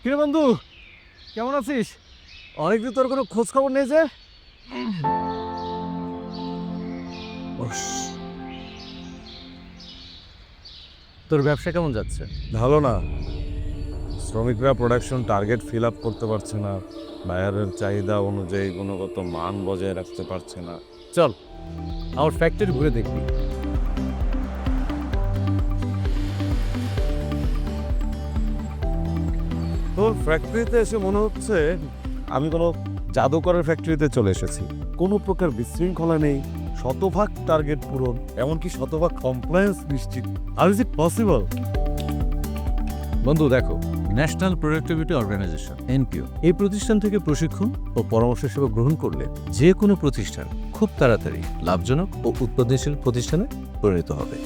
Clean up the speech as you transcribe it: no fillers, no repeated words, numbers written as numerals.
কিরে বন্ধু, কেমন আছিস? অনেকদিন তোর কোনো খোঁজ খবর নেই যে। তোর ব্যবসা কেমন যাচ্ছে? ভালো না। শ্রমিকরা প্রোডাকশন টার্গেট ফিল আপ করতে পারছে না, বায়ারের চাহিদা অনুযায়ী গুণগত মান বজায় রাখতে পারছে না। চল আমার ফ্যাক্টরি ঘুরে দেখবি। তোর ফ্যাক্টরিতে এসে মনে হচ্ছে আমি কোনো জাদুকরের ফ্যাক্টরিতে চলে এসেছি। কোনো প্রকার বিশৃঙ্খলা নেই, শতভাগ টার্গেট পূরণ, এমনকি শতভাগ কমপ্লায়েন্স নিশ্চিত। আর ইজ ইট পসিবল? বন্ধু দেখো, ন্যাশনাল প্রোডাক্টিভিটি অর্গানাইজেশন এনপিও এই প্রতিষ্ঠান থেকে প্রশিক্ষণ ও পরামর্শ সেবা গ্রহণ করলে যে কোনো প্রতিষ্ঠান খুব তাড়াতাড়ি লাভজনক ও উৎপাদনশীল প্রতিষ্ঠানে পরিণত হবে।